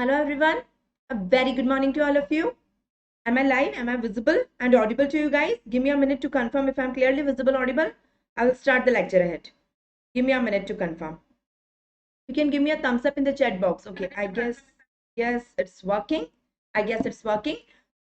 Hello everyone. A very good morning to all of you. Am I live? Am I visible and audible to you guys? Give me a minute to confirm if I'm clearly visible, audible. I will start the lecture ahead. Give me a minute to confirm. You can give me a thumbs up in the chat box. Okay, I guess, yes, it's working. I guess it's working.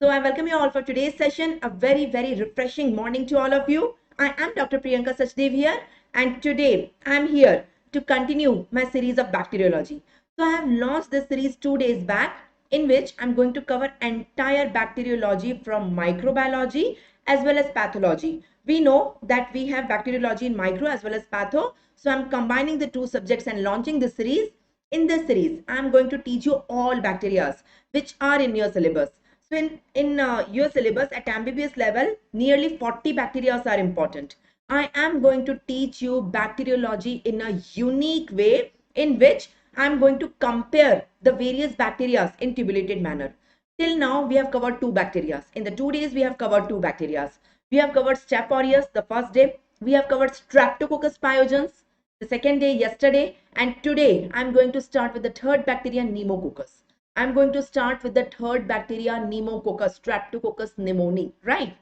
So I welcome you all for today's session. A very, very refreshing morning to all of you. I am Dr. Priyanka Sachdev here, and today I'm here to continue my series of bacteriology. So I have launched this series 2 days back, in which I'm going to cover entire bacteriology from microbiology as well as pathology. We know that we have bacteriology in micro as well as patho. So I'm combining the two subjects and launching this series. In this series, I'm going to teach you all bacteria which are in your syllabus. So in your syllabus at MBBS level, nearly 40 bacteria are important. I am going to teach you bacteriology in a unique way in which I'm going to compare the various bacteria in tubulated manner. Till now, we have covered two bacteria. In the 2 days, we have covered two bacteria. We have covered Staph aureus the first day. We have covered Streptococcus pyogenes the second day yesterday. And today, I'm going to start with the third bacteria, Pneumococcus. I'm going to start with the third bacteria, Pneumococcus, Streptococcus pneumoniae, right?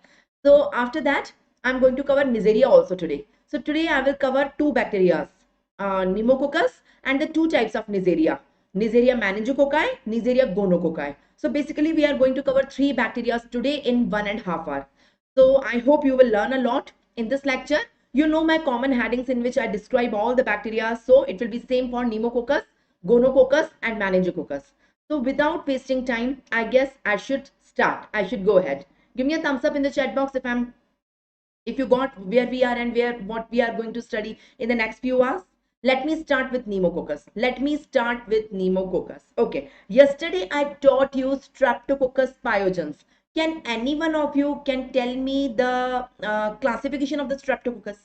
So after that, I'm going to cover Neisseria also today. So today I will cover two bacteria, Pneumococcus and the two types of Neisseria. Neisseria meningococci, Neisseria gonococcus. So basically we are going to cover three bacteria today in 1.5 hours. So I hope you will learn a lot in this lecture. You know my common headings in which I describe all the bacteria. So it will be same for Pneumococcus, gonococcus and meningococcus. So without wasting time, I guess I should start. I should go ahead. Give me a thumbs up in the chat box if you got where we are and where what we are going to study in the next few hours. Let me start with pneumococcus. Okay, yesterday I taught you streptococcus pyogenes. Can any one of you can tell me the classification of the streptococcus?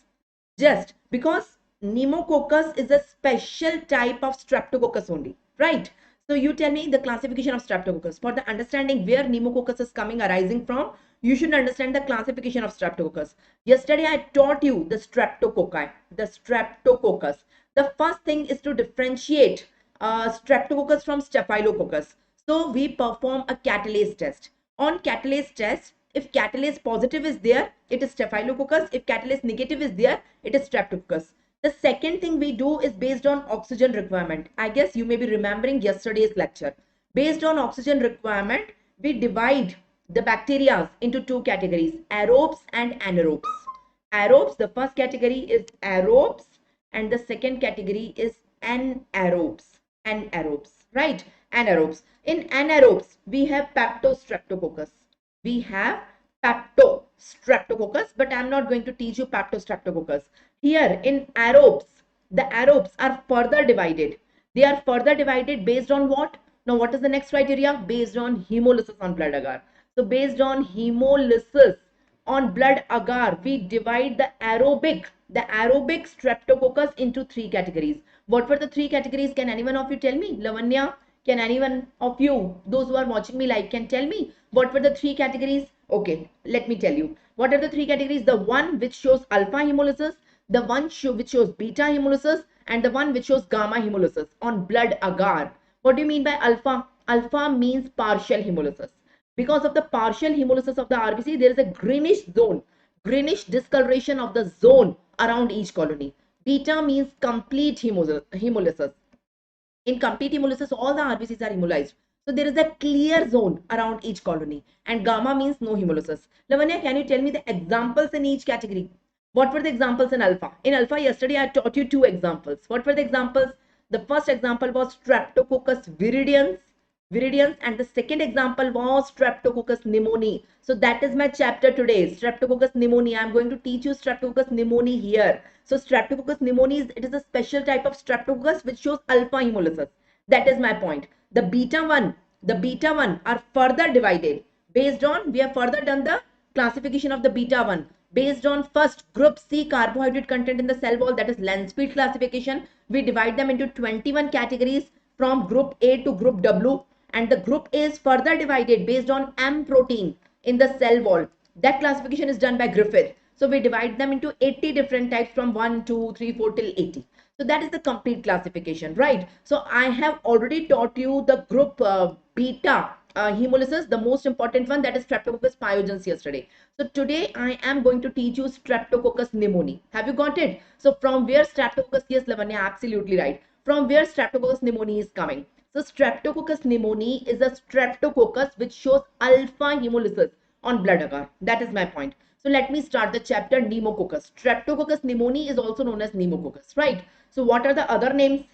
Just because pneumococcus is a special type of streptococcus only, right? So you tell me the classification of streptococcus. For the understanding where pneumococcus is coming arising from, you should understand the classification of streptococcus. Yesterday I taught you the streptococci, the streptococcus. The first thing is to differentiate streptococcus from staphylococcus. So we perform a catalase test. On catalase test, if catalase positive is there, it is staphylococcus. If catalase negative is there, it is streptococcus. The second thing we do is based on oxygen requirement. I guess you may be remembering yesterday's lecture. Based on oxygen requirement, we divide the bacteria into two categories, aerobes and anaerobes. Aerobes, the first category is aerobes and the second category is anaerobes. Anaerobes, right? Anaerobes. In anaerobes, we have peptostreptococcus. We have peptostreptococcus, but I'm not going to teach you peptostreptococcus. Here in aerobes, the aerobes are further divided. They are further divided based on what? Now, what is the next criteria? Based on hemolysis on blood agar. So, based on hemolysis on blood agar, we divide the aerobic streptococcus into three categories. What were the three categories? Can anyone of you tell me? Lavanya, can anyone of you, those who are watching me live, can tell me what were the three categories? Okay, let me tell you. What are the three categories? The one which shows alpha hemolysis, the one which shows beta hemolysis, and the one which shows gamma hemolysis on blood agar. What do you mean by alpha? Alpha means partial hemolysis. Because of the partial hemolysis of the RBC, there is a greenish zone, greenish discoloration of the zone around each colony. Beta means complete hemolysis. In complete hemolysis, all the RBCs are hemolyzed. So there is a clear zone around each colony. And gamma means no hemolysis. Lavanya, can you tell me the examples in each category? What were the examples in alpha? In alpha, yesterday I taught you two examples. What were the examples? The first example was Streptococcus viridians, and the second example was Streptococcus pneumoniae. So that is my chapter today, Streptococcus pneumoniae. I'm going to teach you Streptococcus pneumoniae here. So Streptococcus pneumoniae, it is a special type of Streptococcus which shows alpha hemolysis. That is my point. The beta one are further divided based on, we have further done the classification of the beta one based on first group C carbohydrate content in the cell wall, that is Landspeed classification. We divide them into 21 categories from group A to group W, and the group A is further divided based on M protein in the cell wall. That classification is done by Griffith. So we divide them into 80 different types from 1, 2, 3, 4 till 80. So that is the complete classification, right? So I have already taught you the group beta hemolysis, the most important one, that is Streptococcus pyogenes yesterday. So today I am going to teach you Streptococcus pneumoniae. Have you got it? So from where Streptococcus, yes, Lavanya, absolutely right. From where Streptococcus pneumoniae is coming. So Streptococcus pneumoniae is a streptococcus which shows alpha hemolysis on blood agar. That is my point. So let me start the chapter Pneumococcus. Streptococcus pneumoniae is also known as Pneumococcus, right? So what are the other names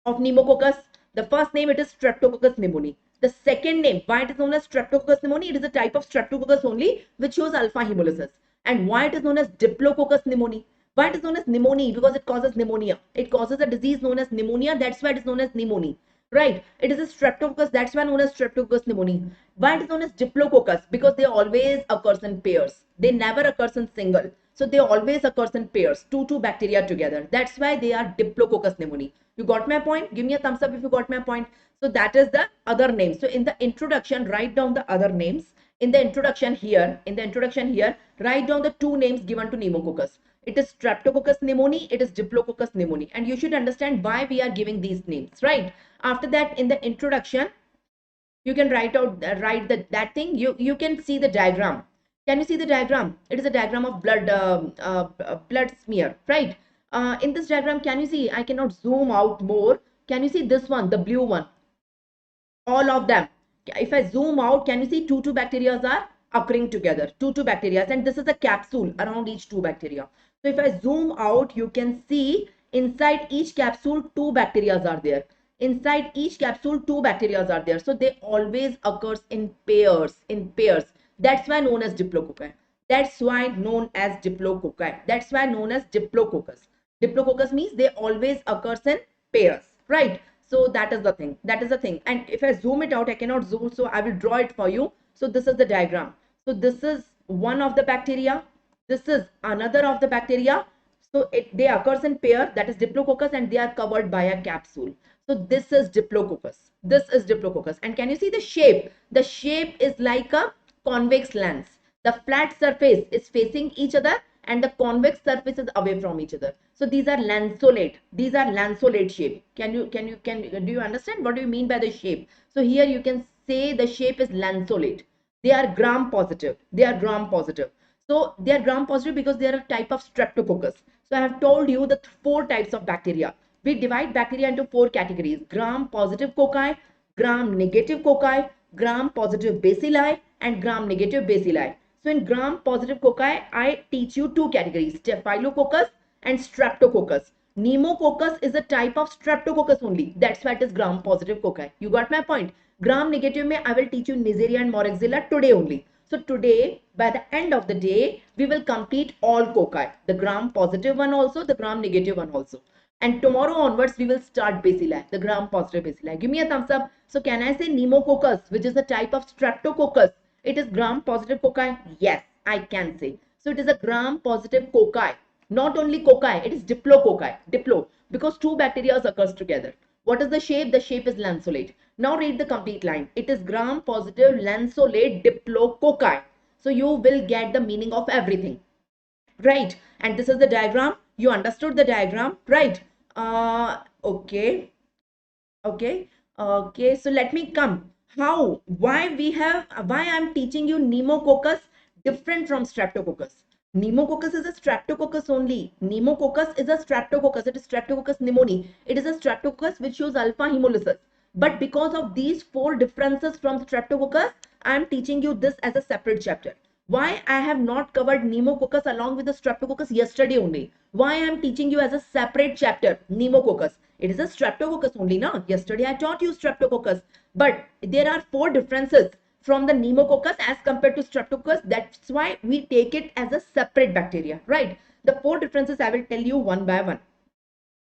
of Pneumococcus? The first name, it is Streptococcus pneumoniae. The second name, why it is known as Streptococcus pneumoniae? It is a type of Streptococcus only which shows alpha hemolysis. And why it is known as Diplococcus pneumoniae? Why it is known as pneumonia? Because it causes pneumonia. It causes a disease known as pneumonia. That's why it is known as pneumonia. Right? It is a streptococcus. That's why known as Streptococcus pneumoniae. Why it is known as Diplococcus? Because they always occurs in pairs. They never occurs in single. So they always occurs in pairs, two bacteria together. That's why they are Diplococcus pneumoniae. You got my point? Give me a thumbs up if you got my point. So that is the other name. So in the introduction, write down the other names. In the introduction here, write down the two names given to pneumococcus. It is Streptococcus pneumoniae, it is Diplococcus pneumoniae. And you should understand why we are giving these names, right? After that, in the introduction, you can write out, that thing. You can see the diagram. Can you see the diagram? It is a diagram of blood smear, right? In this diagram, can you see? I cannot zoom out more. Can you see this one, the blue one? All of them. If I zoom out, can you see two bacteria are occurring together? Two bacteria, and this is a capsule around each two bacteria. So if I zoom out, you can see inside each capsule two bacteria are there. Inside each capsule two bacteria are there. So they always occurs in pairs. That's why known as Diplococci. That's why known as Diplococci. That's why known as Diplococcus. Diplococcus means they always occurs in pairs, right? So that is the thing. That is the thing. And if I zoom it out, I cannot zoom, so I will draw it for you. So this is the diagram. So this is one of the bacteria. This is another of the bacteria. So they occurs in pair, that is Diplococcus, and they are covered by a capsule. So this is Diplococcus. This is Diplococcus. And can you see the shape? The shape is like a convex lens. The flat surface is facing each other and the convex surface is away from each other. So these are lanceolate. These are lanceolate shape. Do you understand what do you mean by the shape? So here you can say the shape is lanceolate. They are gram positive. They are gram positive. So they are gram positive because they are a type of streptococcus. So I have told you the four types of bacteria. We divide bacteria into four categories: gram positive cocci, gram negative cocci, gram positive bacilli, and gram negative bacilli. So in gram positive cocci, I teach you two categories: Staphylococcus and Streptococcus. Pneumococcus is a type of Streptococcus only. That's why it is gram positive cocci. You got my point? Gram negative mein I will teach you Neisseria and Moraxilla today only. So today, by the end of the day, we will complete all cocci. The gram positive one also, the gram negative one also. And tomorrow onwards, we will start bacilli, the gram positive bacilli. Give me a thumbs up. So can I say Pneumococcus, which is a type of Streptococcus, it is gram positive cocci? Yes, I can say. So it is a gram positive cocci. Not only cocci, it is diplococci. Diplo, because two bacteria occurs together. What is the shape? The shape is lanceolate. Now read the complete line. It is gram positive lanceolate diplococci. So you will get the meaning of everything, right? And this is the diagram. You understood the diagram, right? Okay. Okay, so let me come. How? Why I'm teaching you Pneumococcus different from Streptococcus. Pneumococcus is a Streptococcus only. Pneumococcus is a Streptococcus. It is Streptococcus pneumoniae. It is a Streptococcus which shows alpha hemolysis. But because of these four differences from Streptococcus, I am teaching you this as a separate chapter. Why I have not covered Pneumococcus along with the Streptococcus yesterday only? Why I am teaching you as a separate chapter Pneumococcus? It is a Streptococcus only, no? Yesterday I taught you Streptococcus, but there are four differences from the Pneumococcus as compared to Streptococcus. That's why we take it as a separate bacteria, right? The four differences I will tell you one by one.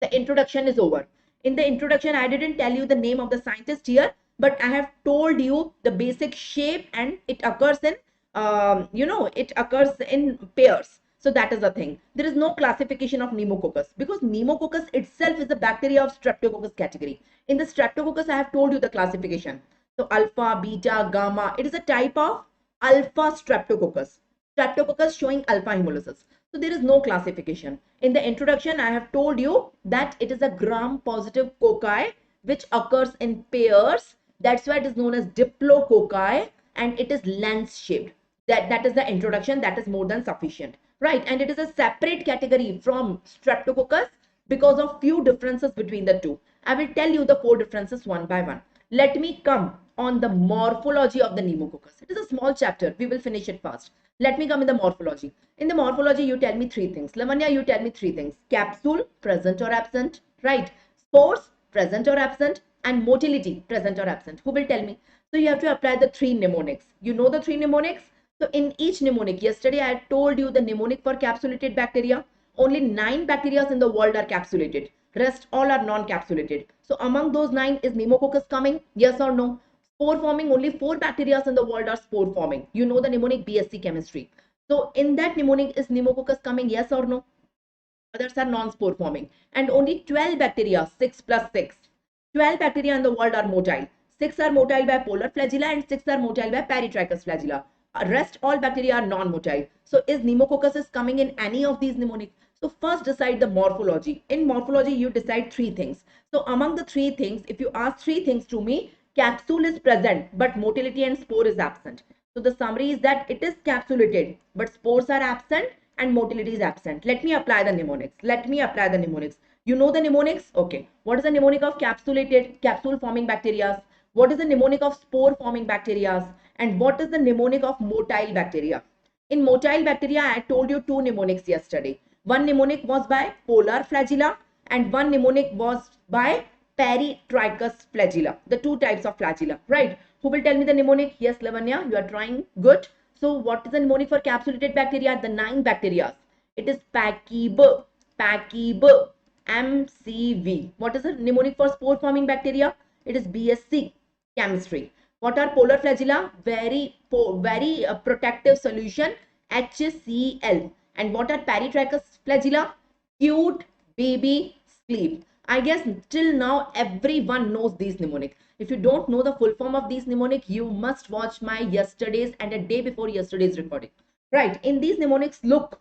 The introduction is over. In the introduction, I didn't tell you the name of the scientist here, but I have told you the basic shape, and it occurs in, it occurs in pairs. So that is the thing. There is no classification of Pneumococcus because Pneumococcus itself is a bacteria of Streptococcus category. In the Streptococcus, I have told you the classification. So alpha, beta, gamma, it is a type of alpha Streptococcus. Streptococcus showing alpha hemolysis. So there is no classification. In the introduction, I have told you that it is a gram-positive cocci which occurs in pairs. That's why it is known as diplococci, and it is lens-shaped. That is the introduction. That is more than sufficient, right? And it is a separate category from Streptococcus because of few differences between the two. I will tell you the 4 differences one by one. Let me come on the morphology of the pneumococcus. It is a small chapter. We will finish it fast. Let me come in the morphology. In the morphology, you tell me 3 things. Lavanya, you tell me 3 things. Capsule, present or absent, right? Spores, present or absent, and motility, present or absent. Who will tell me? So you have to apply the 3 mnemonics. You know the 3 mnemonics? So in each mnemonic, yesterday I told you the mnemonic for capsulated bacteria. Only 9 bacteria in the world are capsulated. Rest all are non-capsulated. So among those 9, is pneumococcus coming? Yes or no? Spore forming, only 4 bacteria in the world are spore forming. You know the mnemonic BSc chemistry. So in that mnemonic, is pneumococcus coming? Yes or no? Others are non-spore forming. And only 12 bacteria, 6 plus 6. 12 bacteria in the world are motile. 6 are motile by polar flagella and 6 are motile by peritrichous flagella. Rest all bacteria are non-motile. So is pneumococcus is coming in any of these mnemonics? So first decide the morphology. In morphology, you decide 3 things. So among the 3 things, if you ask 3 things to me, capsule is present, but motility and spore is absent. So the summary is that it is capsulated, but spores are absent and motility is absent. Let me apply the mnemonics. Let me apply the mnemonics. You know the mnemonics? Okay. What is the mnemonic of capsulated, capsule forming bacteria? What is the mnemonic of spore forming bacteria? And what is the mnemonic of motile bacteria? In motile bacteria, I told you 2 mnemonics yesterday. One mnemonic was by polar flagella and one mnemonic was by peritrichous flagella. The 2 types of flagella, right? Who will tell me the mnemonic? Yes, Lavanya, you are trying. Good. So what is the mnemonic for capsulated bacteria? The 9 bacteria. It is Pachyb, Pachyb, MCV. What is the mnemonic for spore forming bacteria? It is BSc chemistry. What are polar flagella? Very protective solution, HCl. And what are peritrichous flagella? Cute baby sleep. I guess till now everyone knows these mnemonic. If you don't know the full form of these mnemonic, you must watch my yesterday's and a day before yesterday's recording. Right. In these mnemonics, look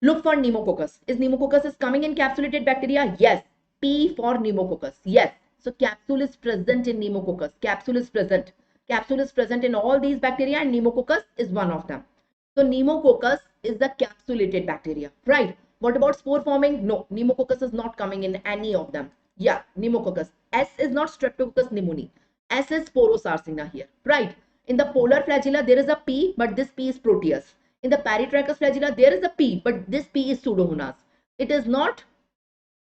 for pneumococcus. Is pneumococcus is coming in capsulated bacteria? Yes. P for pneumococcus. Yes. So capsule is present in pneumococcus. Capsule is present. Capsule is present in all these bacteria and pneumococcus is one of them. So pneumococcus is the capsulated bacteria, right? What about spore forming? No, pneumococcus is not coming in any of them. Yeah, pneumococcus. S is not Streptococcus pneumoniae. S is Sporosarsina here, right? In the polar flagella, there is a P, but this P is Proteus. In the peritrichous flagella, there is a P, but this P is Pseudomonas. It is not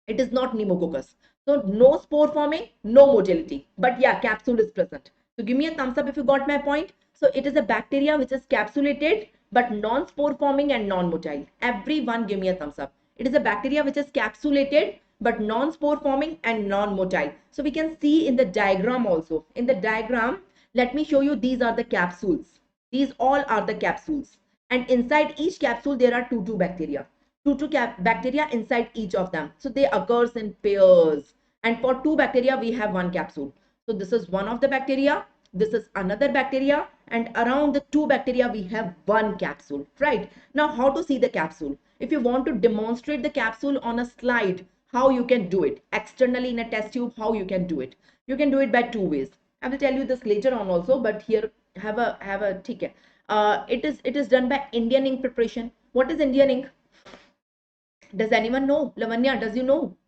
pneumococcus. So no spore forming, no motility. But yeah, capsule is present. So give me a thumbs up if you got my point. So it is a bacteria which is capsulated but non-spore forming and non-motile. Everyone give me a thumbs up. It is a bacteria which is capsulated but non-spore forming and non-motile. So we can see in the diagram also. In the diagram, let me show you, these are the capsules. These all are the capsules. And inside each capsule, there are two bacteria. Two bacteria inside each of them. So they occurs in pairs. And for 2 bacteria, we have 1 capsule. So this is one of the bacteria. This is another bacteria. And around the 2 bacteria, we have 1 capsule, right? Now, how to see the capsule? If you want to demonstrate the capsule on a slide, how you can do it? Externally in a test tube, how you can do it? You can do it by 2 ways. I will tell you this later on also, but here have a ticket. It is done by Indian ink preparation. What is Indian ink? Does anyone know? Lavanya,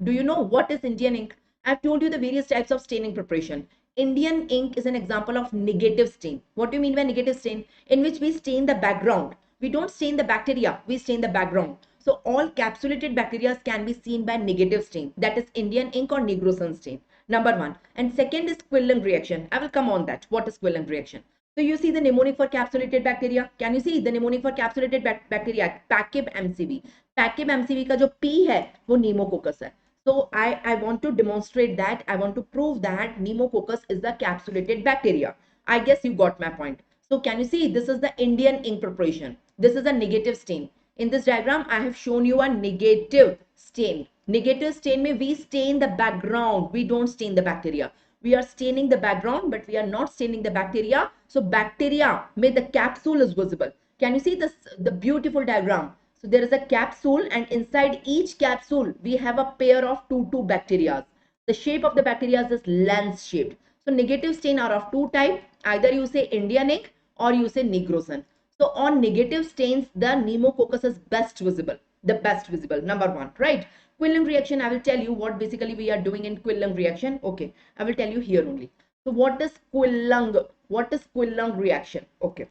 do you know what is Indian ink? I've told you the various types of staining preparation. Indian ink is an example of negative stain. What do you mean by negative stain? In which we stain the background. We don't stain the bacteria, we stain the background. So all capsulated bacteria can be seen by negative stain. That is Indian ink or Negro sun stain. Number 1. And second is Quilling reaction. I will come on that. What is Quilling reaction? So you see the mnemonic for capsulated bacteria. Can you see the mnemonic for capsulated bacteria? Pachyb MCV. Pachyb MCV का जो P है वो pneumococcus है. So I want to demonstrate that. I want to prove that pneumococcus is the capsulated bacteria. I guess you got my point. So can you see, this is the Indian ink preparation. This is a negative stain. In this diagram, I have shown you a negative stain. Negative stain means we stain the background. We don't stain the bacteria. We are staining the background, but we are not staining the bacteria. So bacteria, may the capsule is visible. Can you see this, the beautiful diagram? So there is a capsule, and inside each capsule we have a pair of two bacteria. The shape of the bacteria is lens shaped. So negative stain are of two type. Either you say Indian ink or you say nigrosin. So on negative stains, the pneumococcus is best visible. The best visible, number one, right? Quilling reaction, I will tell you what basically we are doing in Quilling reaction. Okay, I will tell you here only. So what is Quilling? What is Quilling reaction? Okay.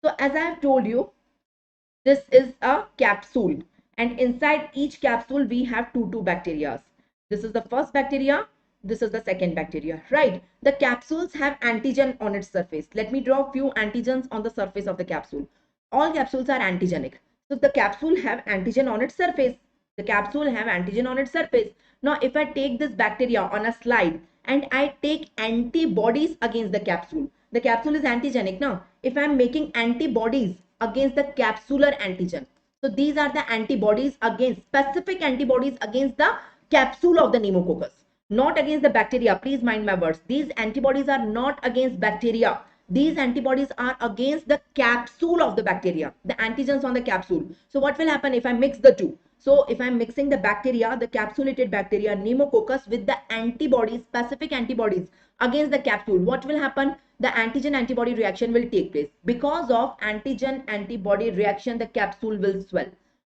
So as I have told you, this is a capsule, and inside each capsule we have two bacteria. This is the first bacteria, this is the second bacteria, right? The capsules have antigen on its surface. Let me draw a few antigens on the surface of the capsule. All capsules are antigenic. So the capsule have antigen on its surface. The capsule have antigen on its surface. Now if I take this bacteria on a slide and I take antibodies against the capsule is antigenic now. If I am making antibodies against the capsular antigen, so these are the antibodies against, specific antibodies against the capsule of the pneumococcus, not against the bacteria. Please mind my words. These antibodies are not against bacteria. These antibodies are against the capsule of the bacteria, the antigens on the capsule. So what will happen if I mix the two? So if I'm mixing the bacteria, the capsulated bacteria pneumococcus with the antibodies, specific antibodies against the capsule, what will happen? The antigen antibody reaction will take place. Because of antigen antibody reaction, the capsule will swell.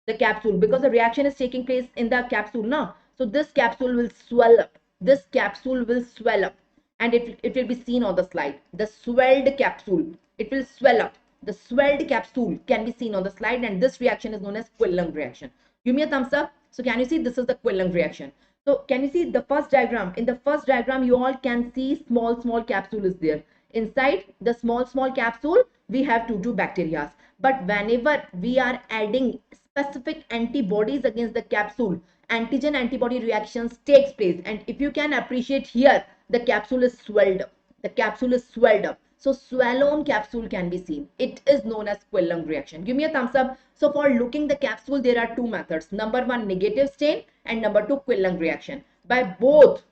The capsule, because the reaction is taking place in the capsule now, so this capsule will swell up. This capsule will swell up, and it will be seen on the slide. The swelled capsule, it will swell up. The swelled capsule can be seen on the slide, and this reaction is known as Quilling reaction. Give me a thumbs up. So can you see this is the Quilling reaction? So can you see the first diagram? In the first diagram, you all can see small capsule is there. Inside the small capsule, we have two bacteria. But whenever we are adding specific antibodies against the capsule, antigen antibody reactions takes place. And if you can appreciate here, the capsule is swelled up. The capsule is swelled up. So swollen capsule can be seen. It is known as Quilling reaction. Give me a thumbs up. So for looking the capsule, there are two methods. Number one, negative stain, and number two, Quilling reaction. By both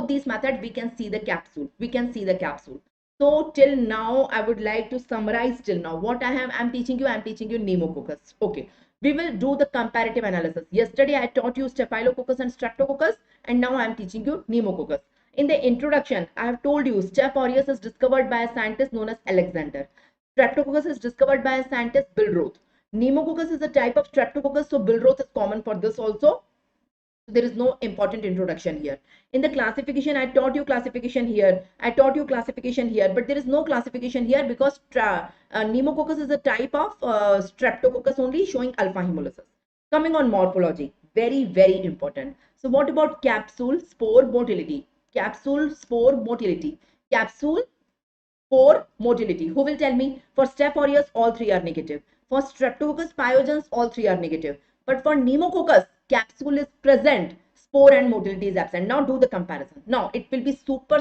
these methods, we can see the capsule. We can see the capsule. So till now, I would like to summarize till now what I'm teaching you pneumococcus. Okay. We will do the comparative analysis. Yesterday, I taught you staphylococcus and streptococcus, and now I am teaching you pneumococcus. In the introduction, I have told you Staph aureus is discovered by a scientist known as Alexander. Streptococcus is discovered by a scientist Billroth. Pneumococcus is a type of streptococcus, so Billroth is common for this also. So there is no important introduction here. In the classification, I taught you classification here. I taught you classification here, but there is no classification here because pneumococcus is a type of streptococcus only, showing alpha hemolysis. Coming on morphology, very important. So what about capsule spore motility? Capsule spore motility. Capsule spore motility. Who will tell me? For Staph aureus, all three are negative. For Streptococcus pyogenes, all three are negative. But for Pneumococcus, capsule is present, spore and motility is absent. Now do the comparison. Now it will be super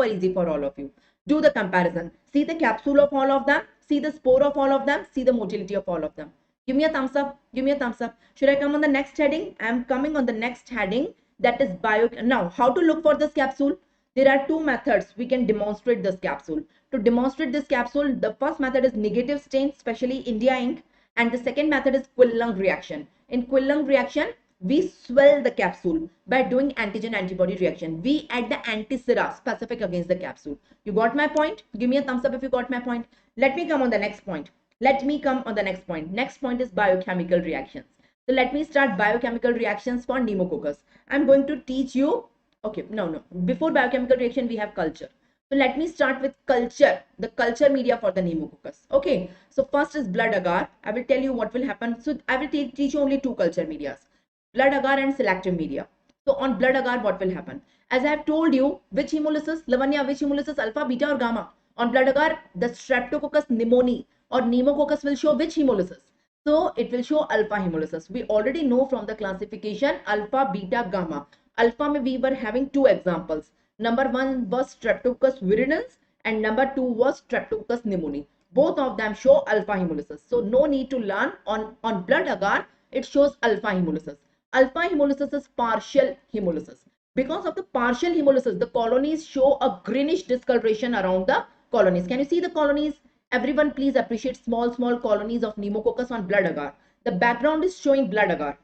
easy for all of you. Do the comparison. See the capsule of all of them. See the spore of all of them. See the motility of all of them. Give me a thumbs up. Give me a thumbs up. Should I come on the next heading? I am coming on the next heading, that is bio. Now, how to look for this capsule? There are two methods we can demonstrate this capsule. To demonstrate this capsule, the first method is negative stain, especially India ink, and the second method is Quilling reaction. In Quilling reaction, we swell the capsule by doing antigen antibody reaction. We add the antisera specific against the capsule. You got my point? Give me a thumbs up if you got my point. Let me come on the next point. Next point is biochemical reactions. So let me start biochemical reactions for pneumococcus. I'm going to teach you. Okay, no. Before biochemical reaction, we have culture. So let me start with culture, the culture media for the pneumococcus. Okay, so first is blood agar. I will tell you what will happen. So I will teach you only two culture medias, blood agar and selective media. So on blood agar, what will happen? As I have told you, which hemolysis, Lavanya, which hemolysis, alpha, beta or gamma? On blood agar, the Streptococcus pneumoniae or pneumococcus will show which hemolysis? So it will show alpha hemolysis. We already know from the classification alpha, beta, gamma. Alpha mein we were having two examples. Number one was Streptococcus viridans and number two was Streptococcus pneumoniae. Both of them show alpha hemolysis. So no need to learn on blood agar, it shows alpha hemolysis. Alpha hemolysis is partial hemolysis. Because of the partial hemolysis, the colonies show a greenish discoloration around the colonies. Can you see the colonies? Everyone please appreciate small colonies of pneumococcus on blood agar. The background is showing blood agar,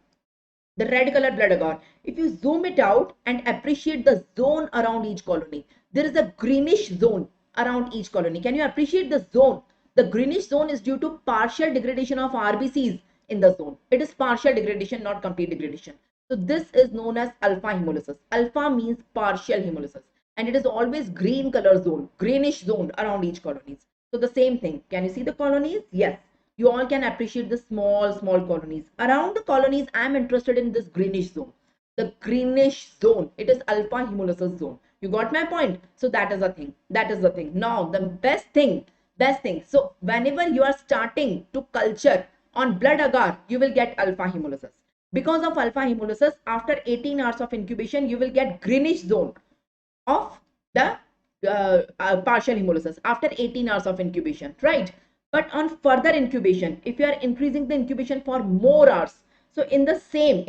the red color blood agar. If you zoom it out and appreciate the zone around each colony, there is a greenish zone around each colony. Can you appreciate the zone? The greenish zone is due to partial degradation of RBCs in the zone. It is partial degradation, not complete degradation. So this is known as alpha hemolysis. Alpha means partial hemolysis, and it is always green color zone, greenish zone around each colonies. So the same thing. Can you see the colonies? Yes. You all can appreciate the small colonies. Around the colonies, I am interested in this greenish zone. The greenish zone, it is alpha hemolysis zone. You got my point? So that is the thing. That is the thing. Now, the best thing. So whenever you are starting to culture on blood agar, you will get alpha hemolysis. Because of alpha hemolysis, after 18 hours of incubation, you will get greenish zone of the partial hemolysis after 18 hours of incubation, right? But on further incubation, if you are increasing the incubation for more hours, so in the same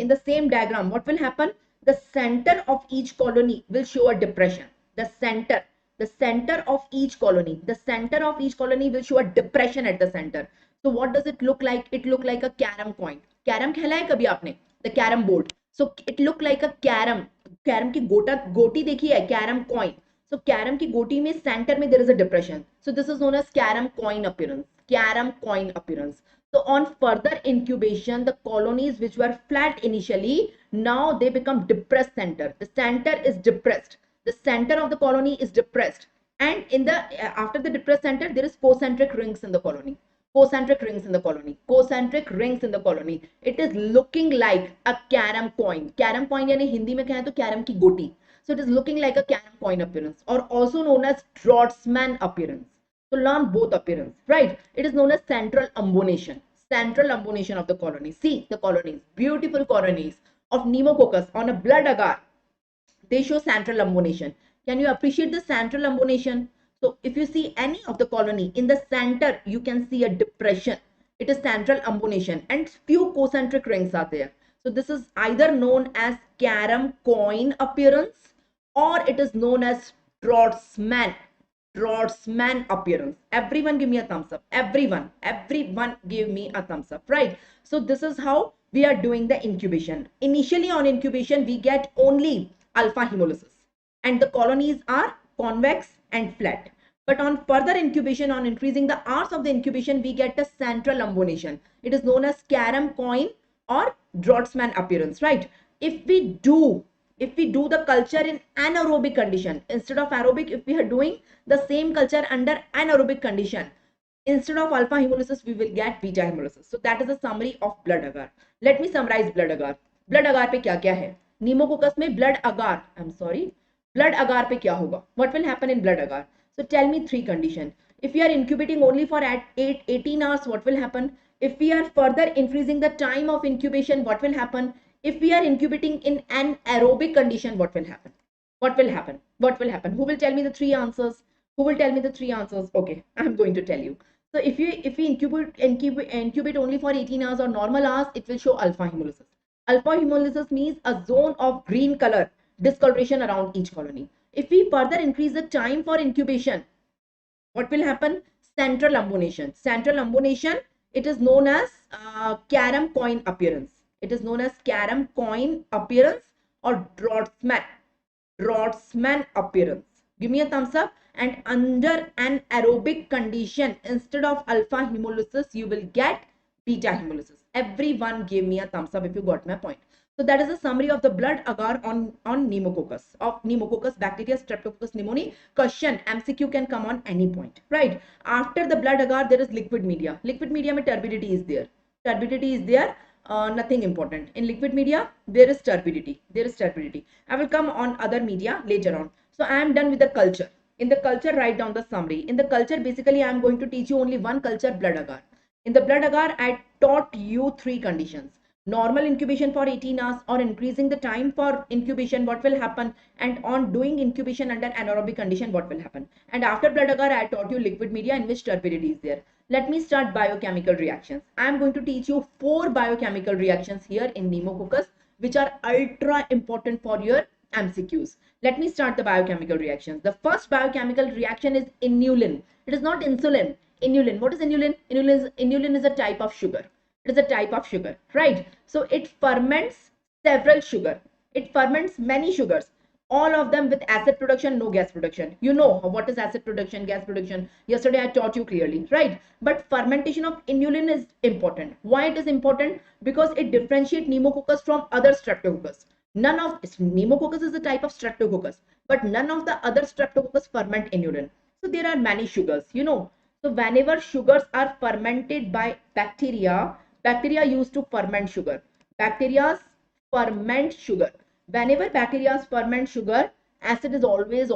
diagram, what will happen? The center of each colony will show a depression. The center of each colony will show a depression at the center. So what does it look like? It look like a carom coin. Carom खेला है कभी आपने? The carom board. So it look like a carom. Carom की गोटी देखी है? Carom coin. So carom की गोटी में center में there is a depression. So this is known as carom coin appearance. Carom coin appearance. So on further incubation, the colonies which were flat initially, now they become depressed center. The center is depressed. The center of the colony is depressed. And in the after the depressed center, there is concentric rings in the colony. Concentric rings in the colony. Concentric rings in the colony. It is looking like a carom coin. Carom coin यानी हिंदी में कहें तो carom की गोटी. So it is looking like a carom coin appearance, or also known as Draughtsman appearance. So learn both appearance, right? It is known as central umbonation. Central umbonation of the colony. See the colonies, beautiful colonies of pneumococcus on a blood agar. They show central umbonation. Can you appreciate the central umbonation? So if you see any of the colony in the center, you can see a depression. It is central umbonation, and few concentric rings are there. So this is either known as carom coin appearance, or it is known as Draughtsman appearance. Everyone give me a thumbs up. Everyone give me a thumbs up, right? So this is how we are doing the incubation. Initially on incubation, we get only alpha hemolysis, and the colonies are convex and flat. But on further incubation, on increasing the hours of the incubation, we get a central umbonation. It is known as carom coin or Draughtsman appearance, right? If we do the culture in anaerobic condition, instead of aerobic, if we are doing the same culture under anaerobic condition, instead of alpha hemolysis, we will get beta hemolysis. So that is a summary of blood agar. Let me summarize blood agar. Blood agar पे क्या क्या है? Pneumococcus में blood agar, blood agar पे क्या होगा? What will happen in blood agar? So tell me three conditions. If we are incubating only for 18 hours, what will happen? If we are further increasing the time of incubation, what will happen? If we are incubating in an aerobic condition, what will happen? What will happen? What will happen? Who will tell me the three answers? Who will tell me the three answers? Okay, I'm going to tell you. So if we incubate only for 18 hours or normal hours, it will show alpha hemolysis. Alpha hemolysis means a zone of green color discoloration around each colony. If we further increase the time for incubation, what will happen? Central umbonation. Central umbonation, it is known as carom coin appearance. It is known as carom coin appearance or Draughtsman appearance. Give me a thumbs up. And under an aerobic condition, instead of alpha hemolysis, you will get beta hemolysis. Everyone give me a thumbs up if you got my point. So that is a summary of the blood agar on pneumococcus, bacteria, streptococcus pneumoniae. Question, MCQ can come on any point, right? After the blood agar, there is liquid media. Liquid media mein turbidity is there. Turbidity is there. Nothing important. In liquid media, there is turbidity. I will come on other media later on. So I am done with the culture. In the culture, write down the summary. In the culture, basically, I am going to teach you only one culture, blood agar. In the blood agar, I taught you three conditions. Normal incubation for 18 hours or increasing the time for incubation, what will happen? And on doing incubation under anaerobic condition, what will happen? And after blood agar, I taught you liquid media in which turbidity is there. Let me start biochemical reactions. I am going to teach you 4 biochemical reactions here in pneumococcus, which are ultra important for your MCQs. Let me start the biochemical reactions. The first biochemical reaction is inulin. It is not insulin. Inulin. What is inulin? Inulin is a type of sugar. It is a type of sugar, right? So it ferments several sugar. It ferments many sugars, all of them with acid production, no gas production. You know what is acid production, gas production. Yesterday I taught you clearly, right? But fermentation of inulin is important. Why it is important? Because it differentiates pneumococcus from other streptococcus. None of pneumococcus is a type of streptococcus, but none of the other streptococcus ferment inulin. So there are many sugars, you know. So whenever sugars are fermented by bacteria, bacteria used to ferment sugar. Bacteria ferment sugar. Whenever bacteria ferment sugar, acid is always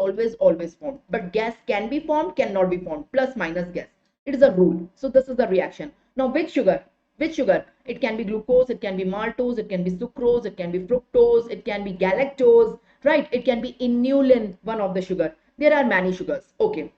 formed. But gas can be formed, cannot be formed. Plus minus gas. It is a rule. So this is the reaction. Now which sugar? Which sugar? It can be glucose, it can be maltose, it can be sucrose, it can be fructose, it can be galactose, right? It can be inulin, one of the sugar. There are many sugars. Okay.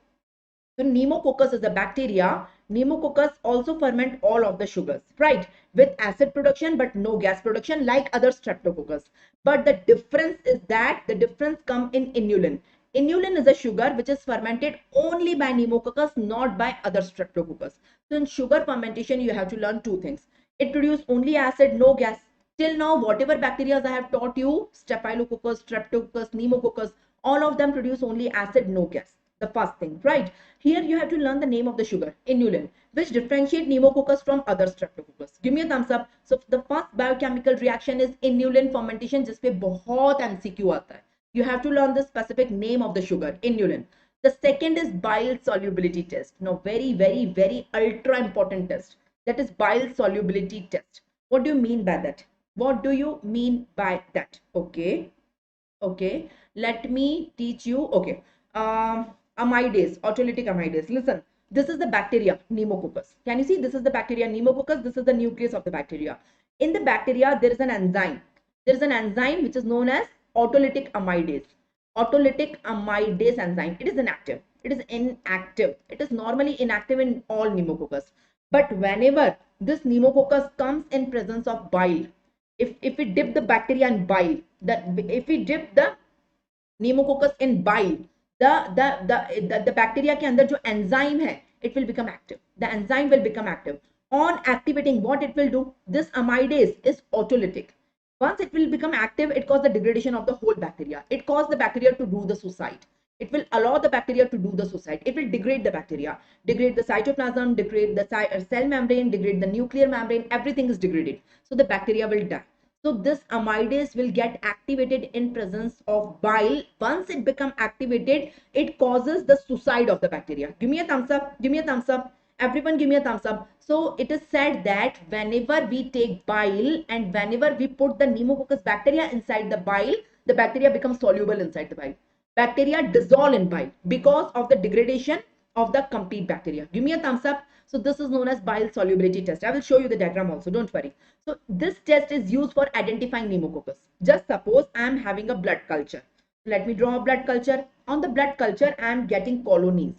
So Pneumococcus is a bacteria. Pneumococcus also ferment all of the sugars, right? With acid production but no gas production like other streptococcus. But the difference is that the difference comes in inulin. Inulin is a sugar which is fermented only by Pneumococcus, not by other streptococcus. So in sugar fermentation, you have to learn two things. It produces only acid, no gas. Till now, whatever bacteria I have taught you, Staphylococcus, Streptococcus, Pneumococcus, all of them produce only acid, no gas. The first thing, right? Here you have to learn the name of the sugar, inulin, which differentiate pneumococcus from other streptococcus. Give me a thumbs up. So the first biochemical reaction is inulin fermentation, जिसपे बहुत MCQ आता है. You have to learn the specific name of the sugar, inulin. The second is bile solubility test. Now very ultra important test. That is bile solubility test. What do you mean by that? What do you mean by that? Okay, let me teach you. Okay, amidase, autolytic amidase. Listen, this is the bacteria Pneumococcus. Can you see? This is the bacteria Pneumococcus. This is the nucleus of the bacteria. In the bacteria, there is an enzyme. There is an enzyme which is known as autolytic amidase. Autolytic amidase enzyme. It is inactive. It is inactive. It is normally inactive in all Pneumococcus. But whenever this Pneumococcus comes in presence of bile, if we dip the bacteria in bile, if we dip the Pneumococcus in bile, the bacteria के अंदर जो enzyme है, it will become active. The enzyme will become active. On activating, what it will do? This amidase is autolytic. Once it will become active, it causes the degradation of the whole bacteria. It causes the bacteria to do the suicide. It will allow the bacteria to do the suicide. It will degrade the bacteria, degrade the cytoplasm, degrade the cell membrane, degrade the nuclear membrane. Everything is degraded. So the bacteria will die. So this amidase will get activated in presence of bile. Once it become activated, it causes the suicide of the bacteria. Give me a thumbs up. Give me a thumbs up. Everyone give me a thumbs up. So it is said that whenever we take bile and whenever we put the Pneumococcus bacteria inside the bile, the bacteria becomes soluble inside the bile. Bacteria dissolve in bile because of the degradation of the complete bacteria. Give me a thumbs up. So this is known as bile solubility test. I will show you the diagram also. Don't worry. So this test is used for identifying pneumococcus. Just suppose I am having a blood culture. Let me draw a blood culture. On the blood culture, I am getting colonies.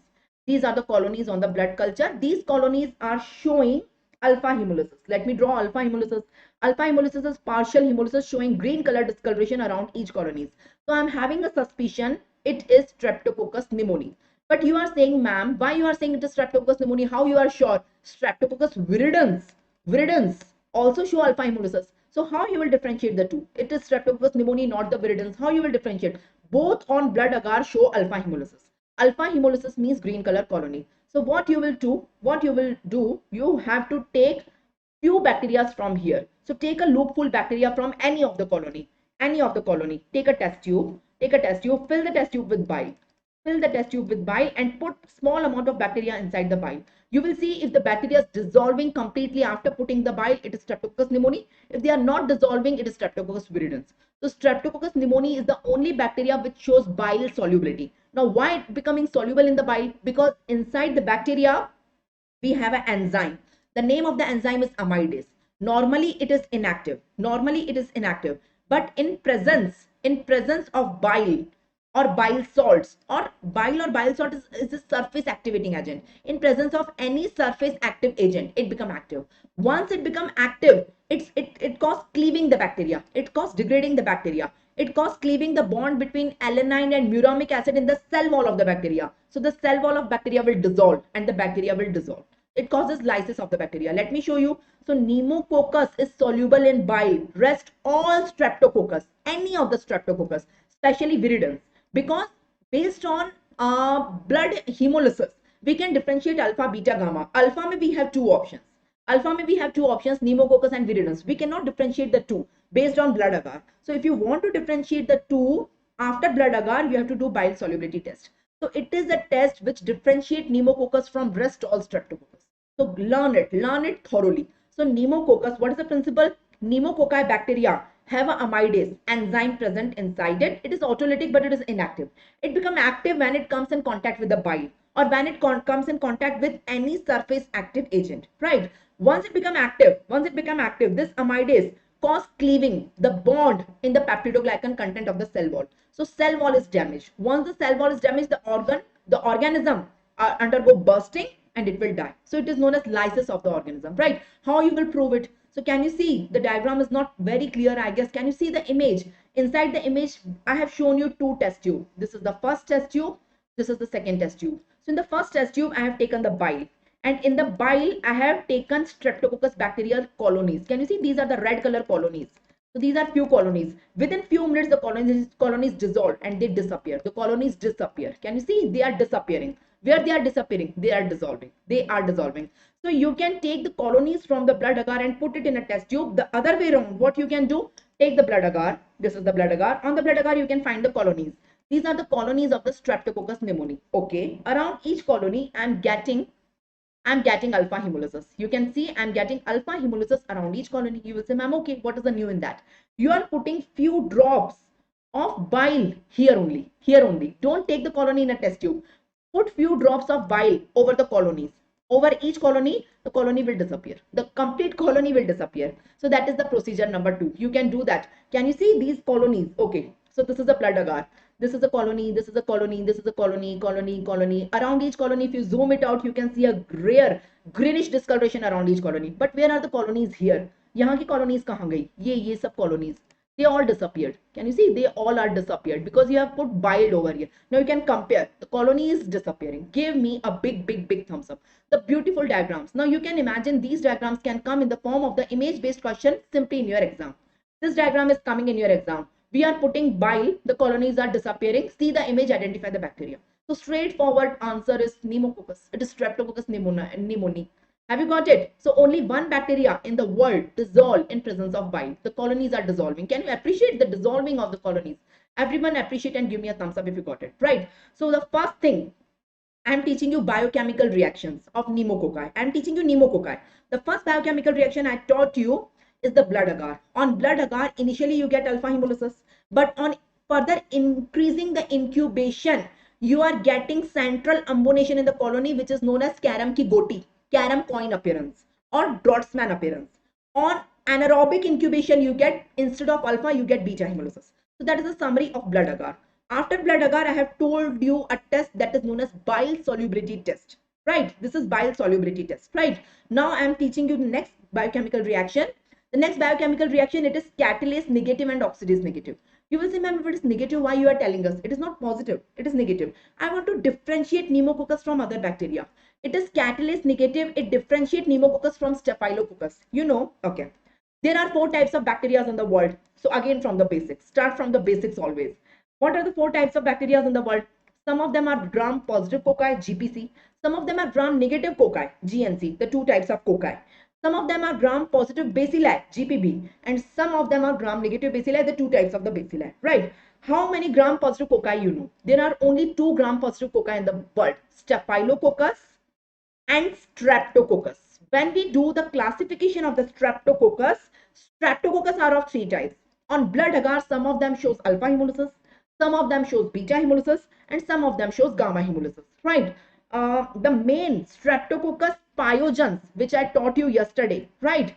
These are the colonies on the blood culture. These colonies are showing alpha hemolysis. Let me draw alpha hemolysis. Alpha hemolysis is partial hemolysis showing green color discoloration around each colonies. So I am having a suspicion it is Streptococcus pneumoniae. But you are saying, ma'am, why you are saying it is Streptococcus pneumoniae? How you are sure? Streptococcus viridans also show alpha hemolysis. So how you will differentiate the two? It is Streptococcus pneumoniae, not the viridans. How you will differentiate? Both on blood agar show alpha hemolysis. Alpha hemolysis means green color colony. So what you will do, you have to take few bacteria from here. So take a loopful bacteria from any of the colony. Take a test tube. Fill the test tube with bile. And put small amount of bacteria inside the bile. You will see if the bacteria is dissolving completely after putting the bile, it is Streptococcus pneumoniae. If they are not dissolving, it is Streptococcus viridans. So Streptococcus pneumoniae is the only bacteria which shows bile solubility. Now why it becoming soluble in the bile? Because inside the bacteria we have an enzyme. The name of the enzyme is amidase. Normally it is inactive. But in presence of bile or bile salts, or bile salt is a surface activating agent. In presence of any surface active agent, it become active. Once it become active, it causes cleaving the bacteria. It causes degrading the bacteria. It causes cleaving the bond between alanine and muramic acid in the cell wall of the bacteria. So the cell wall of bacteria will dissolve and the bacteria will dissolve. It causes lysis of the bacteria. Let me show you. So pneumococcus is soluble in bile. Rest all streptococcus, any of the streptococcus, especially viridans, because based on blood hemolysis, we can differentiate alpha, beta, gamma. Alpha may we have two options. Alpha may we have two options, pneumococcus and viridans. We cannot differentiate the two based on blood agar. So if you want to differentiate the two after blood agar, you have to do bile solubility test. So it is a test which differentiate pneumococcus from rest all streptococcus. So learn it thoroughly. So pneumococcus, what is the principle? Pneumococci bacteria have a amidase enzyme present inside it. It is autolytic, but it is inactive. It becomes active when it comes in contact with the bile or when it comes in contact with any surface active agent, right? Once it become active, this amidase cause cleaving the bond in the peptidoglycan content of the cell wall. So cell wall is damaged. Once the cell wall is damaged, the organism undergo bursting and it will die. So it is known as lysis of the organism, right? How you will prove it? So can you see the diagram is not very clear, I guess. Can you see the image? Inside the image, I have shown you two test tube. This is the first test tube. This is the second test tube. So in the first test tube, I have taken the bile. And in the bile, I have taken streptococcus bacterial colonies. Can you see? These are the red color colonies. So these are few colonies. Within few minutes, the colonies dissolve and they disappear. The colonies disappear. Can you see? They are disappearing. Where they are disappearing? They are dissolving. They are dissolving. So you can take the colonies from the blood agar and put it in a test tube. The other way around, what you can do? Take the blood agar. This is the blood agar. On the blood agar, you can find the colonies. These are the colonies of the Streptococcus pneumoniae. Okay. Around each colony, I'm getting alpha hemolysis. You can see I'm getting alpha hemolysis around each colony. You will say, ma'am, okay, what is the new in that? You are putting few drops of bile here only. Here only. Don't take the colony in a test tube. Put few drops of bile over the colonies. Over each colony, the colony will disappear. The complete colony will disappear. So that is the procedure number 2. You can do that. Can you see these colonies? Okay. So this is a blood agar. This is a colony, this is a colony, this is a colony, colony. Around each colony, if you zoom it out, you can see a rare greenish discoloration around each colony. But where are the colonies here? यहाँ की colonies कहाँ गई? ये सब colonies. They all disappeared. Can you see? They all are disappeared because you have put bile over here. Now you can compare. The colony is disappearing. Give me a big thumbs up. The beautiful diagrams. Now you can imagine these diagrams can come in the form of the image-based question simply in your exam. This diagram is coming in your exam. We are putting bile, the colonies are disappearing. See the image, identify the bacteria. So straightforward answer is pneumococcus. It is Streptococcus pneumoniae. Have you got it? So only one bacteria in the world dissolve in presence of bile. The colonies are dissolving. Can you appreciate the dissolving of the colonies? Everyone appreciate and give me a thumbs up if you got it. Right. So the first thing, I'm teaching you biochemical reactions of pneumococci. I'm teaching you pneumococci. The first biochemical reaction I taught you is the blood agar. On blood agar, initially you get alpha hemolysis, but on further increasing the incubation, you are getting central umbonation in the colony, which is known as carom ki goti, carom coin appearance or Drotsman appearance. On anaerobic incubation, you get, instead of alpha, you get beta hemolysis. So that is a summary of blood agar. After blood agar, I have told you a test that is known as bile solubility test. Right? This is bile solubility test. Right? Now I am teaching you the next biochemical reaction. The next biochemical reaction, it is catalyzed negative and oxidized negative. You will say, ma'am, if it is negative, why you are telling us? It is not positive. It is negative. I want to differentiate pneumococcus from other bacteria. It is catalyzed negative. It differentiates pneumococcus from staphylococcus. You know, okay. There are 4 types of bacteria in the world. So again, from the basics. Start from the basics always. What are the 4 types of bacteria in the world? Some of them are gram-positive cocci, GPC. Some of them are gram-negative cocci, GNC, the 2 types of cocci. Some of them are gram-positive bacilli, GPB, and some of them are gram-negative bacilli, the 2 types of the bacilli, right? How many gram-positive cocci you know? There are only 2 gram-positive cocci in the world, Staphylococcus and Streptococcus. When we do the classification of the Streptococcus are of 3 types. On blood agar, some of them shows alpha hemolysis, some of them shows beta hemolysis, and some of them shows gamma hemolysis, right? The main Streptococcus pyogens, which I taught you yesterday, right?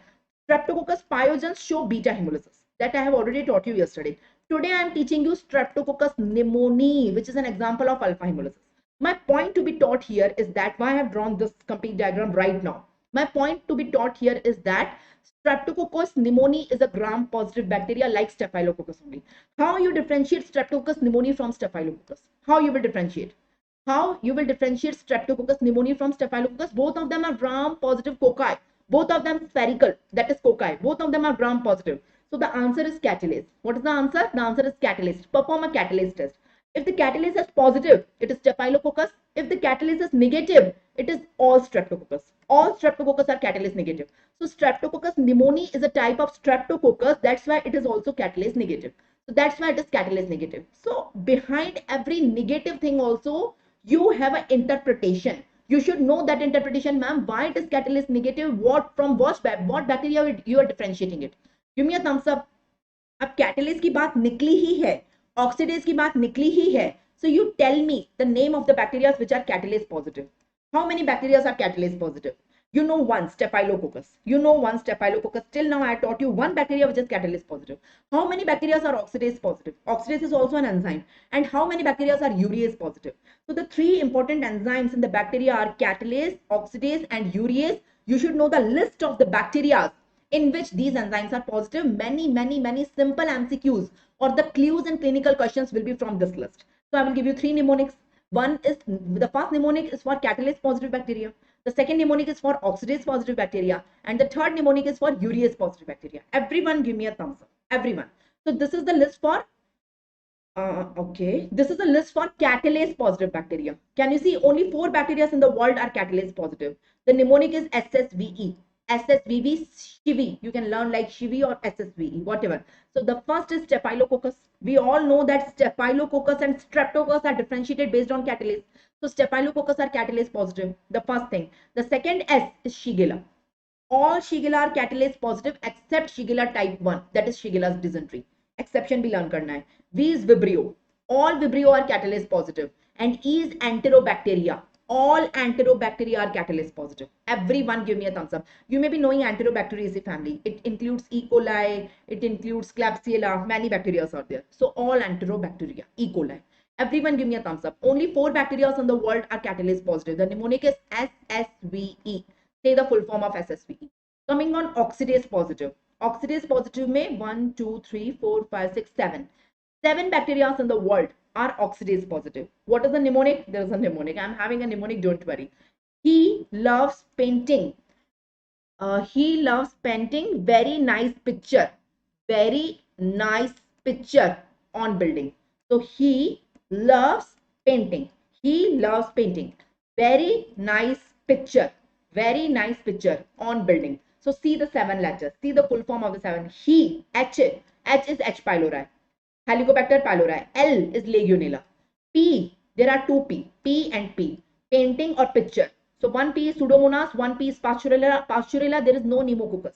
Streptococcus pyogens show beta hemolysis. That I have already taught you yesterday. Today I am teaching you Streptococcus pneumoniae, which is an example of alpha hemolysis. My point to be taught here is that why I have drawn this complete diagram right now. My point to be taught here is that Streptococcus pneumoniae is a gram-positive bacteria like Staphylococcus only. How you differentiate Streptococcus pneumoniae from Staphylococcus? How you will differentiate? How you will differentiate Streptococcus pneumoniae from Staphylococcus? Both of them are gram-positive cocci. Both of them spherical, that is cocci. Both of them are gram-positive. So the answer is catalase. What is the answer? The answer is catalase. Perform a catalase test. If the catalase is positive, it is Staphylococcus. If the catalase is negative, it is all Streptococcus. All Streptococcus are catalase negative. So Streptococcus pneumoniae is a type of Streptococcus. That's why it is also catalase negative. So that's why it is catalase negative. So behind every negative thing also, you have an interpretation. You should know that interpretation, ma'am. Why it is catalase negative? What from what bacteria you are differentiating it? Give me a thumbs up. अब catalyst की बात निकली ही है, oxidase की बात निकली ही है, so you tell me the name of the bacteria which are catalase positive. How many bacteria are catalase positive? You know one, Staphylococcus. You know one, Staphylococcus. Till now I taught you one bacteria which is catalase positive. How many bacteria are oxidase positive? Oxidase is also an enzyme. And how many bacteria are urease positive? So the three important enzymes in the bacteria are catalase, oxidase and urease. You should know the list of the bacteria in which these enzymes are positive. Many simple MCQs or the clues and clinical questions will be from this list. So I will give you three mnemonics. One is, the first mnemonic is for catalase positive bacteria. The second mnemonic is for oxidase positive bacteria. And the third mnemonic is for urease positive bacteria. Everyone give me a thumbs up. Everyone. So this is the list for this is a list for catalase positive bacteria. Can you see only 4 bacteria in the world are catalase positive? The mnemonic is SSVE. SSVV, Shivi. You can learn like Shivi or SSVE, whatever. So the first is Staphylococcus. We all know that Staphylococcus and Streptococcus are differentiated based on catalase. So Staphylococcus are catalase positive. The first thing. The second S is Shigella. All Shigella are catalase positive except Shigella type 1, that is Shigella's dysentery. Exception भी learn करना है. V is Vibrio. All Vibrio are catalase positive. And E is Enterobacteria. All Enterobacteria are catalase positive. Everyone give me a thumbs up. You may be knowing Enterobacteriaceae family. It includes E. coli, it includes Klebsiella, many bacteria are there. So all Enterobacteria, E. coli. Everyone give me a thumbs up. Only 4 bacteria in the world are catalase positive. The mnemonic is SSVE. Say the full form of SSVE. Coming on oxidase positive. Oxidase positive में 1, 2, 3, 4, 5, 6, 7. 7 bacteria in the world are oxidase positive. What is the mnemonic? There is a mnemonic. I'm having a mnemonic, don't worry. He loves painting. He loves painting. Very nice picture. Very nice picture on building. So he loves painting. He loves painting. Very nice picture. Very nice picture on building. So see the 7 letters. See the full form of the 7. He, H is H. pylori. Helicobacter pylori. L is Legionella. P, there are 2 P. P and P. Painting or picture. So one P is Pseudomonas, one P is Pasturella. Pasturella, there is no Pneumococcus.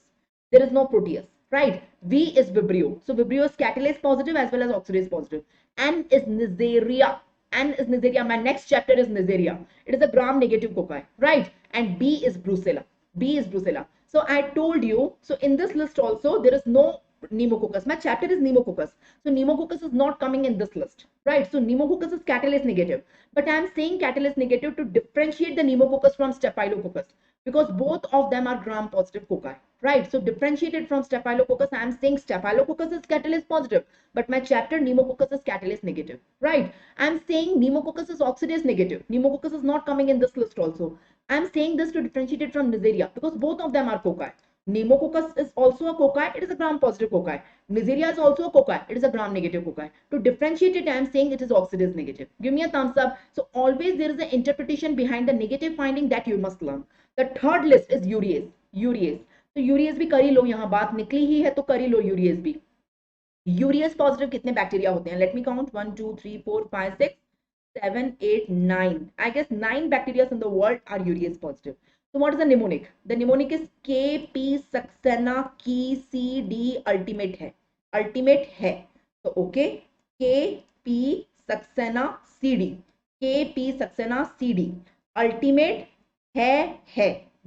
There is no Proteus, right? V is Vibrio. So Vibrio is catalase positive as well as oxidase positive. N is Neisseria. N is Neisseria. My next chapter is Neisseria. It is a gram-negative cocci, right? And B is Brucella. B is Brucella. So I told you, so in this list also, there is no Pneumococcus. My chapter is Pneumococcus. So Pneumococcus is not coming in this list, right? So Pneumococcus is catalase negative. But I am saying catalase negative to differentiate the Pneumococcus from Staphylococcus because both of them are gram-positive cocci, right? So differentiated from Staphylococcus, I am saying Staphylococcus is catalase positive, but my chapter Pneumococcus is catalase negative, right? I am saying Pneumococcus is oxidase negative. Pneumococcus is not coming in this list also. I am saying this to differentiate it from Neisseria because both of them are cocci. Pneumococcus is also a cocci, it is a gram-positive cocci. Neisseria is also a cocci, it is a gram-negative cocci. To differentiate it, I am saying it is oxidase negative. Give me a thumbs up. So always there is an interpretation behind the negative finding that you must learn. The third list is urease. Urease. So urease भी कर ही लो, यहाँ बात निकली ही है तो कर ही लो urease भी. Urease positive कितने बैक्टीरिया होते हैं? Let me count 1, 2, 3, 4, 5, 6, 7, 8, 9. I guess 9 bacteria in the world are urease positive. So what is the mnemonic? The mnemonic is KP Saxena Key CD ultimate है. Ultimate है. So okay. KP Saxena CD. KP Saxena CD. Ultimate है.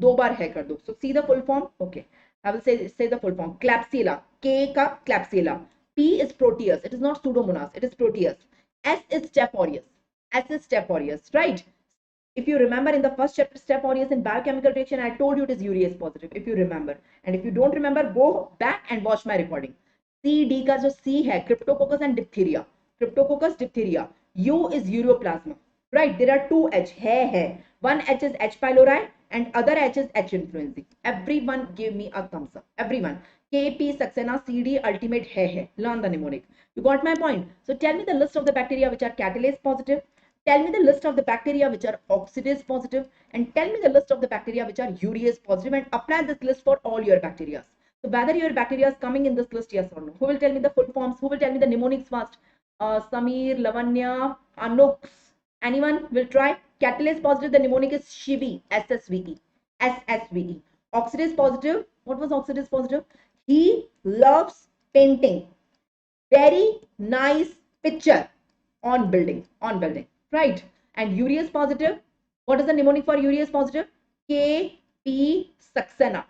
2 बार है कर दो. So see the full form. Okay. I will say the full form. Klebsiella. K का Klebsiella. P is Proteus. It is not Pseudomonas. It is Proteus. S is Staph aureus. S is Staph aureus, right? If you remember in the first chapter, step aureus in biochemical reaction, I told you it is urease positive, if you remember. And if you don't remember, go back and watch my recording. C, D का जो C है, cryptococcus and diphtheria. Cryptococcus, diphtheria. U is ureoplasma. Right, there are two H, hai. One H is H. pylori and other H is H. influenzae. Everyone give me a thumbs up. Everyone. KP, Saxena, CD, ultimate hai. Learn the mnemonic. You got my point? So tell me the list of the bacteria which are catalase positive. Tell me the list of the bacteria which are oxidase positive, and tell me the list of the bacteria which are urease positive, and apply this list for all your bacteria. So whether your bacteria is coming in this list, yes or no. Who will tell me the full forms? Who will tell me the mnemonics first? Samir, Lavanya, Anux. Anyone will try? Catalase positive, the mnemonic is SSVE. SSVE. SSVE. Oxidase positive. What was oxidase positive? He loves painting. Very nice picture on building. Right? And urease positive. What is the mnemonic for urease positive? KP Saxena.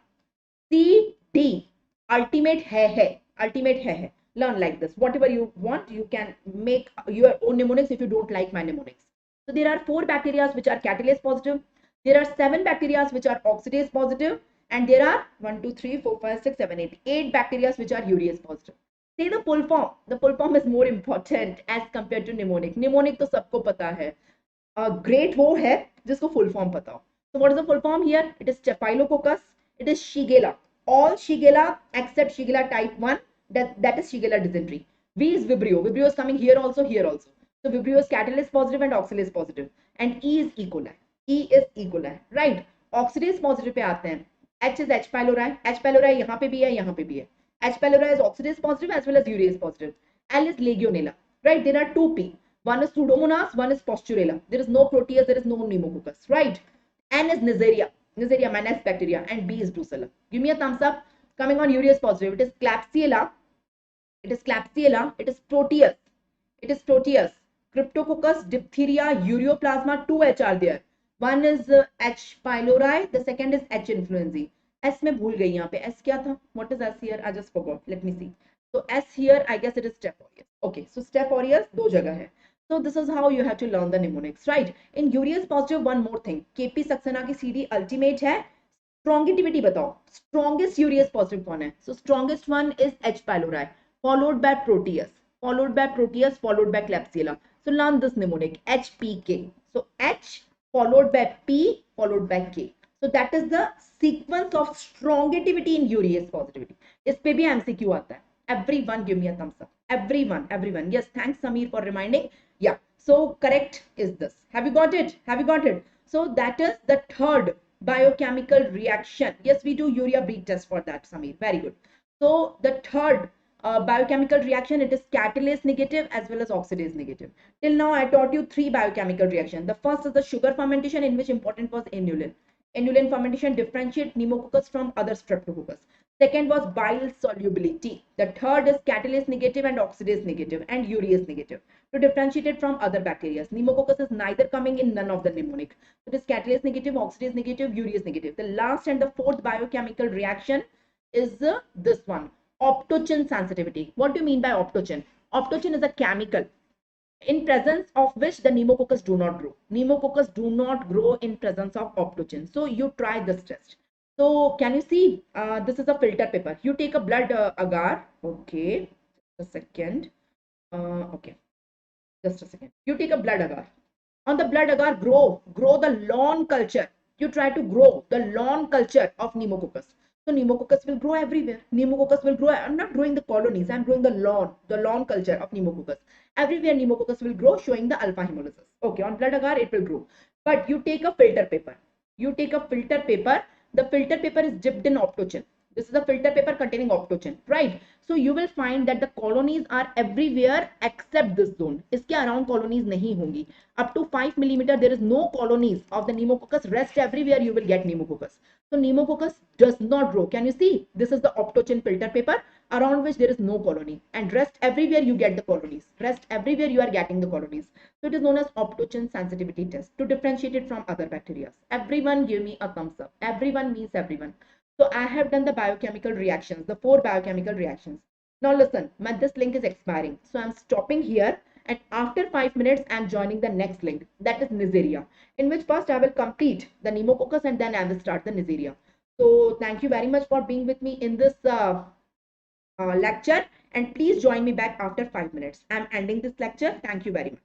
CD. Ultimate hai. Ultimate hai. Learn like this. Whatever you want, you can make your own mnemonics if you don't like my mnemonics. So there are 4 bacteria which are catalase positive. There are 7 bacteria which are oxidase positive. And there are 1, 2, 3, 4, 5, 6, 7, 8. 8 bacteria which are urease positive. See the full form. The full form is more important as compared to mnemonic. Mnemonic तो सबको पता है. Great वो है जिसको full form पता हो. So what is the full form here? It is Staphylococcus. It is Shigella. All Shigella except Shigella type 1. That is Shigella dysentery. V is Vibrio. Vibrio is coming here also, here also. So Vibrio is catalase positive and oxidase positive. And E is E. coli. E is E. coli. Right? Oxidase positive पे आते हैं. H is H. pylori. H. pylori यहाँ पे भी है, यहाँ पे भी है. H. pylori is oxidase positive as well as urease positive. L is Legionella. Right? There are 2 P. One is Pseudomonas, one is Posturella. There is no Proteus, there is no Pneumococcus. Right? N is Neisseria. Neisseria, Manus bacteria. And B is Drusilla. Give me a thumbs up. Coming on urease positive. It is Klebsiella. It is Klebsiella. It is Proteus. It is Proteus. Cryptococcus, diphtheria, ureoplasma. 2 H are there. One is H. pylori. The second is H. influenzae. S में भूल गई यहाँ पे. S क्या था? What is S here? I just forgot. Let me see. So S here, I guess it is Staph aureus. Okay, so Staph aureus दो जगह है. So this is how you have to learn the mnemonics, right? In urease positive, one more thing. KP Saxena की CD ultimate है. Strongitivity बताओ. Strongest urease positive कौन है? So strongest one is H. pylori, followed by Proteus, followed by Proteus, followed by Klebsiella. So learn this mnemonic. HPK. So H followed by P followed by K. So that is the sequence of strongitivity in urease positivity. इस पे भी MCQ आता है. Everyone give me a thumbs up. Everyone. Yes, thanks Samir for reminding. Yeah. So correct is this. Have you got it? Have you got it? So that is the third biochemical reaction. Yes, we do urea breed test for that, Samir. Very good. So the third biochemical reaction, it is catalase negative as well as oxidase negative. Till now I taught you 3 biochemical reactions. The first is the sugar fermentation, in which important was inulin. Inulin fermentation differentiate pneumococcus from other streptococcus. Second was bile solubility. The third is catalase negative and oxidase negative and urease negative to differentiate it from other bacteria. Pneumococcus is neither coming in none of the mnemonic. It is catalase negative, oxidase negative, urease negative. The last and the fourth biochemical reaction is this one. Optochin sensitivity. What do you mean by optochin? Optochin is a chemical in presence of which the pneumococcus do not grow. Pneumococcus do not grow in presence of optochin. So you try this test. So can you see? This is a filter paper. You take a blood agar. Okay, just a second. Okay, just a second. You take a blood agar. On the blood agar, grow the lawn culture. You try to grow the lawn culture of pneumococcus. So pneumococcus will grow everywhere. Pneumococcus will grow. I'm not growing the colonies. I'm growing the lawn culture of pneumococcus. Everywhere pneumococcus will grow, showing the alpha hemolysis. Okay, on blood agar it will grow. But you take a filter paper. You take a filter paper. The filter paper is dipped in optochin. This is a filter paper containing optochin, right? So you will find that the colonies are everywhere except this zone. इसके around colonies नहीं होंगी. Up to 5 millimeter there is no colonies of the pneumococcus. Rest everywhere you will get pneumococcus. So pneumococcus does not grow. Can you see? This is the optochin filter paper around which there is no colony, and rest everywhere you get the colonies. Rest everywhere you are getting the colonies. So it is known as optochin sensitivity test to differentiate it from other bacteria. Everyone give me a thumbs up. Everyone means everyone. So I have done the biochemical reactions, the 4 biochemical reactions. Now listen, this link is expiring. So I'm stopping here and after 5 minutes I'm joining the next link, that is Neisseria, in which first I will complete the pneumococcus and then I will start the Neisseria. So thank you very much for being with me in this lecture, and please join me back after 5 minutes. I'm ending this lecture. Thank you very much.